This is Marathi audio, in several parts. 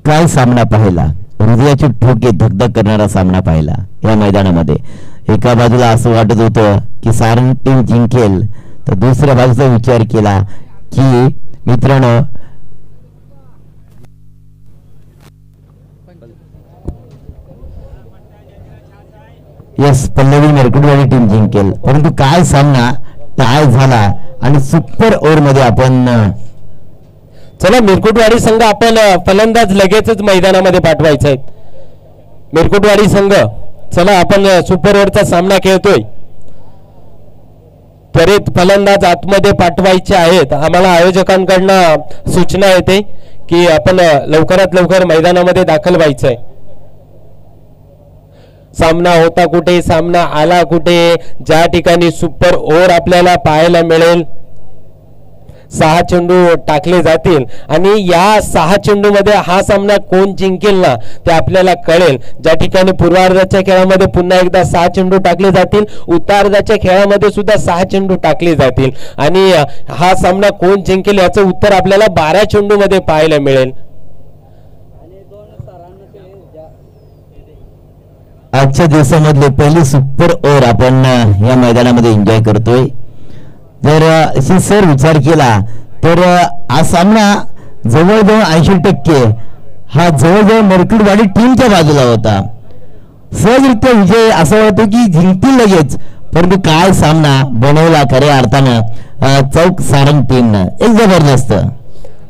काय सामना पाहिला, हृदयाची ठोके धगधग करणारा सामना पाहिला या मैदानामध्ये. एका बाजूला असं वाटत होतं की सारंग टीम जिंकेल, तर दुसऱ्या बाजूचा विचार केला की मित्रांनो यस पल्लवी मेरकुटवाडी टीम जिंकेल. परंतु काय सामना टाय झाला आणि सुपर ओव्हर मध्ये आपण चला मिरकुटवाडी संघ आपण फलंदाज लगेचच मैदानामध्ये पाठवायचा आहे. मिरकुटवाडी संघ चला आपण सुपर ओव्हरचा सामना खेळतोय. त्वरित फलंदाज आतमध्ये पाठवायचे आहेत. आम्हाला आयोजकांकडून सूचना येते की आपण लवकरात लवकर मैदानामध्ये दाखल व्हायचंय. सामना होता कुठे, सामना आला कुठे, ज्या ठिकाणी सुपर ओव्हर आपल्याला पाहायला मिळेल. 6 चेंडू टाकले जातील आणि या 6 चेंडू मध्ये हा सामना कोण जिंकेल ना ते आपल्याला कळेल. ज्या ठिकाणी पूर्वार्धाच्या खेळामध्ये पुन्हा एकदा 6 चेंडू टाकले जातील, उत्तरार्धाच्या खेळामध्ये सुद्धा 6 चेंडू टाकले जातील आणि हा सामना कोण जिंकेल याचं उत्तर आपल्याला 12 चेंडू मध्ये पाहायला मिळेल. आजच्या दिवसामधले पहिले सुपर ओव्हर आपण या मैदानामध्ये एन्जॉय करतोय. जर सर विचार केला तर हा सामना जवळजवळ 80% हा जवळजवळ मेरकुटवाडी टीमच्या बाजूला होता. सहजरित्या विजय असं वाटतं की जिंकतील लगेच, परंतु काय सामना बनवला खऱ्या अर्थानं चौक सारंग टीमनं. एक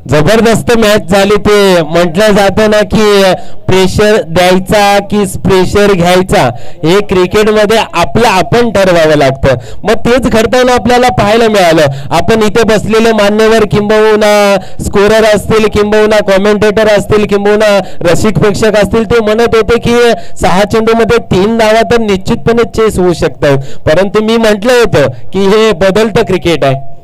जबरदस्त मॅच झाली. ते म्हटलं जातं ना की प्रेशर द्यायचा की प्रेशर घ्यायचा हे क्रिकेटमध्ये आपलं आपण ठरवावं लागतं. मग तेच घडताना आपल्याला पाहायला मिळालं. आपण इथे बसलेले मान्यवर किंबहुना स्कोरर असतील, किंबहुना कॉमेंटेटर असतील, किंबहुना रसिक प्रेक्षक असतील, ते म्हणत होते की 6 चेंडूमध्ये 3 धावा तर निश्चितपणे चेस होऊ शकतात. परंतु मी म्हटलं होतं की हे बदलतं क्रिकेट आहे.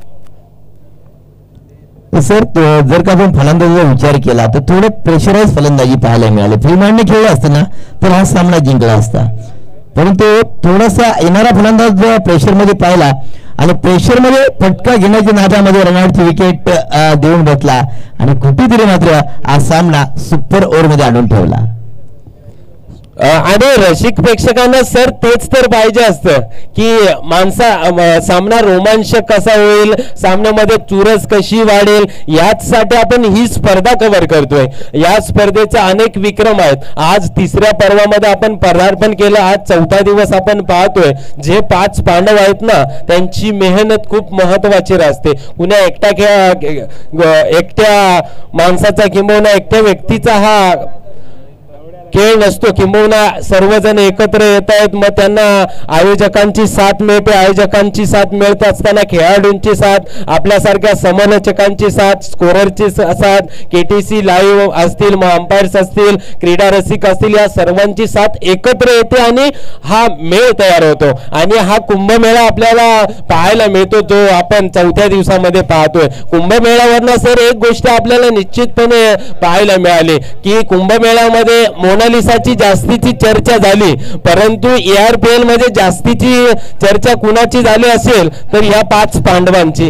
सर जर का आपण फलंदाजीचा विचार केला तर थोडं प्रेशराईज फलंदाजी पाहायला मिळाली. फ्रीमांडने खेळला असता ना तर हा सामना जिंकला असता, परंतु थोडासा येणारा फलंदाज प्रेशरमध्ये पाहिला आणि प्रेशरमध्ये फटका घेण्याच्या नादामध्ये रनआउटची विकेट देऊन बसला आणि कुठेतरी मात्र हा सामना सुपर ओव्हरमध्ये आणून ठेवला. आणि रसिक प्रेक्षकांना सर तेच तर पाहिजे असतं की सामना रोमांचक कसा होईल, सामन्यामध्ये चुरस कशी वाढेल, याचसाठी आपण ही स्पर्धा कव्हर करतोय. या स्पर्धेचे अनेक विक्रम आहेत. आज 3ऱ्या पर्वामध्ये आपण पदार्पण केलं. आज 4था दिवस आपण पाहतोय. जे 5 पांडव आहेत ना त्यांची मेहनत खूप महत्वाची असते. कुण्या एकट्या माणसाचा किंबहुना एकट्या व्यक्तीचा हा खेळ नसतो. किंबहुना सर्वजण एकत्र येत आहेत, मग त्यांना आयोजकांची साथ मिळते. आयोजकांची साथ मिळत असताना खेळाडूंची साथ, आपल्यासारख्या समालोचकांची साथ, स्कोररची साथ, KTC लाईव्ह असतील, मग अंपायर्स असतील, क्रीडा रसिक असतील, या सर्वांची साथ एकत्र येते आणि हा मेळ तयार होतो. आणि हा कुंभमेळा आपल्याला पाहायला मिळतो जो आपण 4थ्या दिवसामध्ये पाहतोय. कुंभमेळ्यावरनं सर एक गोष्ट आपल्याला निश्चितपणे पाहायला मिळाली की कुंभमेळ्यामध्ये मोनालिसाची जास्तीची चर्चा झाली, परंतु ARPL मध्ये जास्तीची चर्चा कुणाची झाली असेल तर या 5 पांडवांची.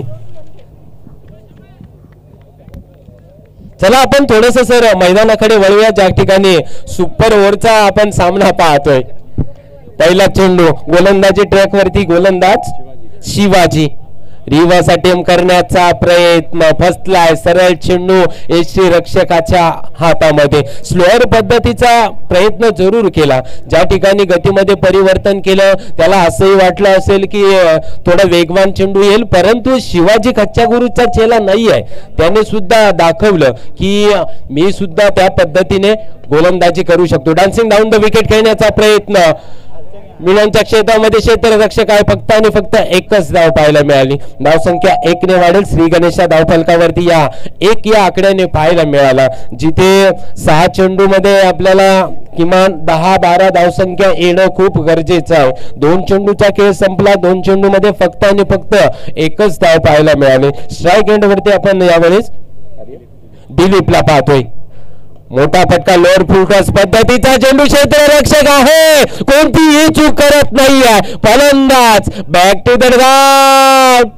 चला आपण थोडस सर मैदानाकडे वळूया, ज्या ठिकाणी सुपर ओव्हरचा आपण सामना पाहतोय. पहिला चेंडू गोलंदाजी ट्रॅक वरती, गोलंदाज शिवाजी. रिव्हर्स अटेम्प्ट करण्याचा प्रयत्न, फसलाय. सरळ चेंडू यष्टी रक्षकाच्या हातामध्ये. स्लोअर पद्धतीचा प्रयत्न जरूर केला. ज्या ठिकाणी गतीमध्ये परिवर्तन केलं त्याला असंही वाटलं असेल की थोडा वेगवान चेंडू येईल, परंतु शिवाजी कच्च्या गुरुचा चेला नाही आहे. त्याने सुद्धा दाखवलं की मी सुद्धा त्या पद्धतीने गोलंदाजी करू शकतो. डान्सिंग डाऊन द विकेट खेळण्याचा प्रयत्न. मिलांच्या क्षेत्रामध्ये क्षेत्ररक्षक आहे. फक्त आणि फक्त एकच धाव पाहायला मिळाली. धावसंख्या 1 ने वाढेल. श्री गणेशा धावफलकावरती या 1 या आकड्याने पाहायला मिळाला. जिथे 6 चेंडू मध्ये आपल्याला किमान 10-12 धावसंख्या येणं खूप गरजेचं आहे. 2 चेंडूचा खेळ संपला. 2 चेंडू मध्ये फक्त आणि फक्त एकच धाव पाहायला मिळाली. स्ट्राईक एंड वरती आपण यावेळेस दिलीपला पाहतोय. मोठा फटका, लोअर फुल क्रॉस पद्धतीचा चेंडू, क्षेत्ररक्षक आहे, कोणतीही चूक करत नाहीये फलंदाज. Back to the ground.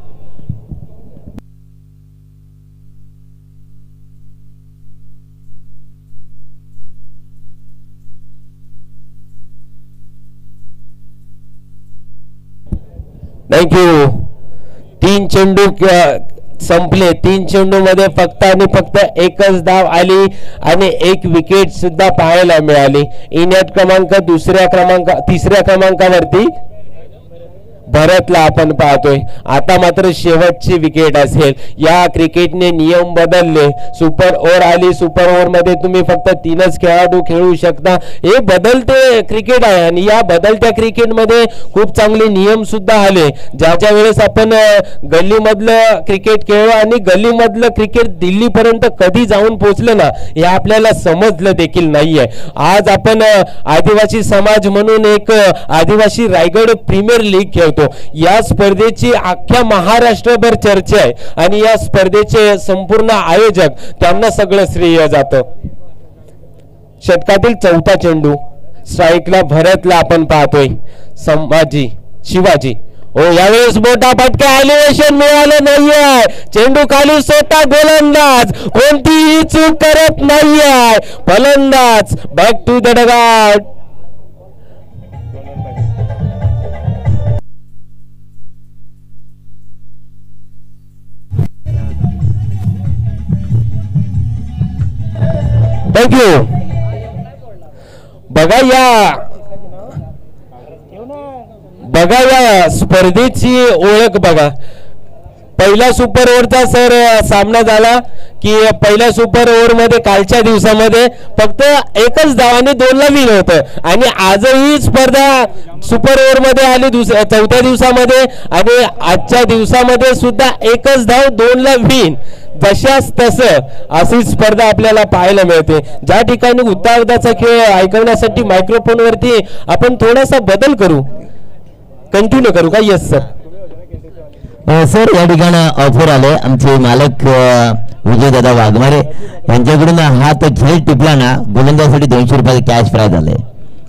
Thank you. 3 चेंडू संपले. 3 चेंडू मध्ये फक्त आणि फक्त एकच धाव आली आणि एक विकेट सुद्धा पाहायला मिळाली. इनिंग क्रमांक तिसऱ्या क्रमांकावरती भरतला आपण पाहतोय. आता मात्र शेवटची विकेट असेल. या क्रिकेटने नियम बदलले. सुपर ओव्हर आली. सुपर ओव्हर मध्ये तुम्ही फक्त 3च खेळाडू खेळू शकता. हे बदलते क्रिकेट आहे आणि या बदलत्या क्रिकेटमध्ये खूप चांगले नियम सुद्धा आले. ज्याच्या वेळेस आपण गल्लीमधलं क्रिकेट खेळलो आणि गल्लीमधलं क्रिकेट दिल्लीपर्यंत कधी जाऊन पोहोचलं ना हे आपल्याला समजलं देखील नाहीये. आज आपण आदिवासी समाज म्हणून एक आदिवासी रायगड प्रीमियर लीग खेळतो. या स्पर्धेची अख्ख्या महाराष्ट्रभर चर्चा आहे आणि या स्पर्धेचे संपूर्ण आयोजक त्यांना सगळं श्रेय जातं. षटकातील 4था चेंडू स्ट्राईकला भरतला आपण पाहतोय. शिवाजी यावेळेस मोठा फटका. एलिव्हेशन मिळालं नाहीये. चेंडू खाली स्वतः गोलंदाज कोणतीही चूक करत नाहीये. फलंदाज back to the dugout. Thank you. बघा या स्पर्धेची ओळख बघा. पहिला सुपर ओव्हरचा सर सामना झाला की पहिल्या सुपर ओव्हर मध्ये कालच्या दिवसामध्ये फक्त एकच धावाने 2ला विन होतं आणि आजही स्पर्धा सुपर ओव्हर मध्ये आली 4थ्या दिवसामध्ये आणि आजच्या दिवसामध्ये सुद्धा एकच धाव 2ला विन. जशाच तसं अशी स्पर्धा आपल्याला पाहायला मिळते. ज्या ठिकाणी उत्तरार्धाचा खेळ ऐकवण्यासाठी मायक्रोफोन वरती आपण थोडासा बदल करू. कंटिन्यू करू का? Yes sir. सर या ठिकाणी ऑफर आले. आमचे मालक विजयदादा वाघमारे यांच्याकडून हा तो खेळ टिपला ना गोलंदाजासाठी 200 रुपये कॅश प्राइज आले.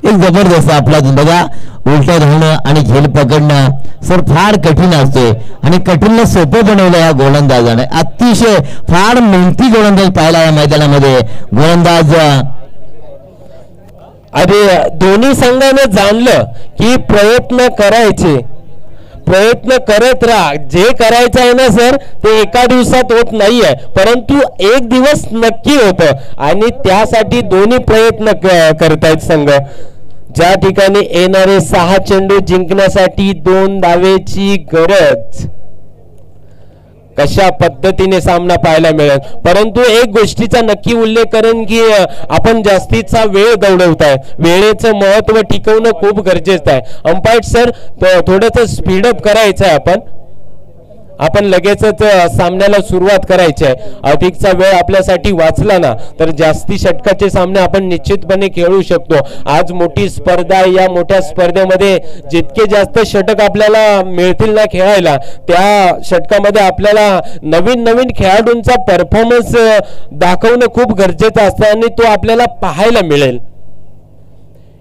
एक जबरदस्त आपला बघा. उलटा धरणं आणि झेल पकडणं सर फार कठीण असतोय आणि कठीणला सोपं बनवलं या गोलंदाजाने. अतिशय फार मेहनती गोलंदाज पाहिला या मैदानामध्ये. गोलंदाज अरे दोन्ही संघाने जाणलं की प्रयत्न करत राहा. जे करायचं आहे ना सर ते एका दिवसात होत नाहीये परंतु एक दिवस नक्की होतं आणि त्यासाठी दोन्ही प्रयत्न करतायत संघ. ज्या ठिकाणी येणारे 6 चेंडू जिंकण्यासाठी 2 धावेची गरज. कशा पद्धतीने सामना पाहायला मिळेल. परंतु एक गोष्टीचा नक्की उल्लेख करेन की आपण जास्तीचा वेळ दौडवताय. वेळेचं महत्व टिकवणं खूप गरजेचं आहे. अंपायर सर थोडंसं स्पीडअप करायचं आहे. आपण लगेचच सामन्याला सुरुवात करायची आहे. अधिकचा वेळ आपल्यासाठी वाचला ना तर जास्ती षटकाचे सामने आपण निश्चितपणे खेळू शकतो. आज मोठी स्पर्धा. या मोठ्या स्पर्धेमध्ये जितके जास्त षटक आपल्याला मिळतील ना खेळायला त्या षटकामध्ये आपल्याला नवीन खेळाडूंचा परफॉर्मन्स दाखवणं खूप गरजेचं असतं आणि तो आपल्याला पाहायला मिळेल.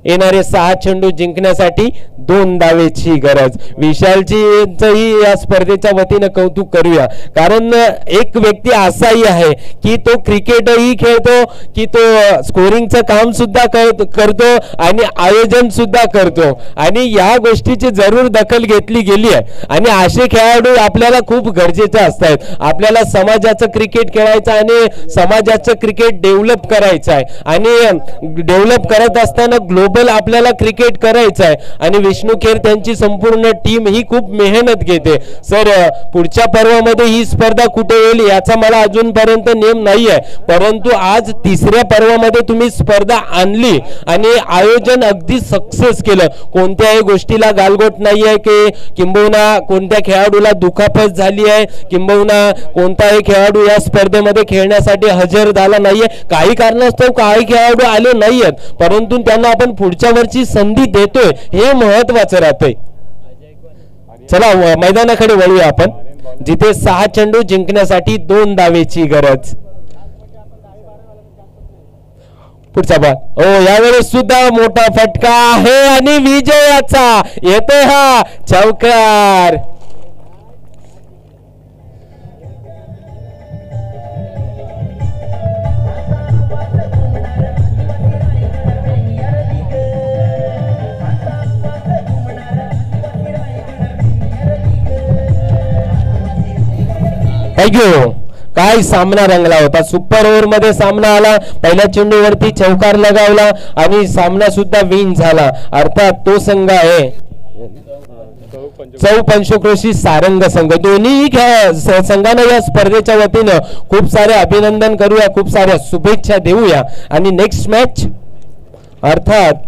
येणारे 6 चेंडू जिंकण्यासाठी 2 धावेची गरज. विशालजींचंही या स्पर्धेच्या वतीनं कौतुक करूया कारण एक व्यक्ती असाही आहे की तो क्रिकेटही खेळतो की तो स्कोरिंगचं काम सुद्धा करतो आणि आयोजन सुद्धा करतो आणि या गोष्टीची जरूर दखल घेतली गेली आहे आणि असे खेळाडू आपल्याला खूप गरजेचे असतात. आपल्याला समाजाचं क्रिकेट खेळायचं आणि समाजाचं क्रिकेट डेव्हलप करायचं आहे आणि डेव्हलप करत असताना ग्लोबल आपल्याला क्रिकेट करायचं आहे आणि विष्णू खेर त्यांची संपूर्ण टीम ही खूप मेहनत घेते. सर पुढच्या पर्वामध्ये ही स्पर्धा कुठे येईल याचा मला अजूनपर्यंत नेम नाही आहे परंतु आज 3ऱ्या पर्वामध्ये तुम्ही स्पर्धा आणली आणि आयोजन अगदी सक्सेस केलं. कोणत्याही गोष्टीला गालगोट नाही आहे की किंबहुना कोणत्या खेळाडूला दुखापत झाली आहे किंबहुना कोणताही खेळाडू या स्पर्धेमध्ये खेळण्यासाठी हजर झाला नाहीये. काही कारणास्तव काही खेळाडू आले नाहीयेत परंतु त्यांना आपण पुढच्या वर्षी संधी देतोय हे महत्वाचं राहतंय. चला मैदानाकडे वळूया आपण जिथे 6 चेंडू जिंकण्यासाठी 2 धावेची गरज. पुढचा बॉल. यावेळेस सुद्धा मोठा फटका आहे आणि विजयाचा येतोय हा चौकार. थँक्यू. काय सामना रंगला होता. सुपर ओव्हर मध्ये सामना आला. पहिल्या चेंडूवरती चौकार लगावला आणि सामना सुद्धा विन झाला. अर्थात तो संघ आहे चौ पंचक्रोशी सारंग संघ. दोन्ही संघांना या स्पर्धेच्या वतीनं खूप सारे अभिनंदन करूया, खूप साऱ्या शुभेच्छा देऊया. आणि नेक्स्ट मॅच अर्थात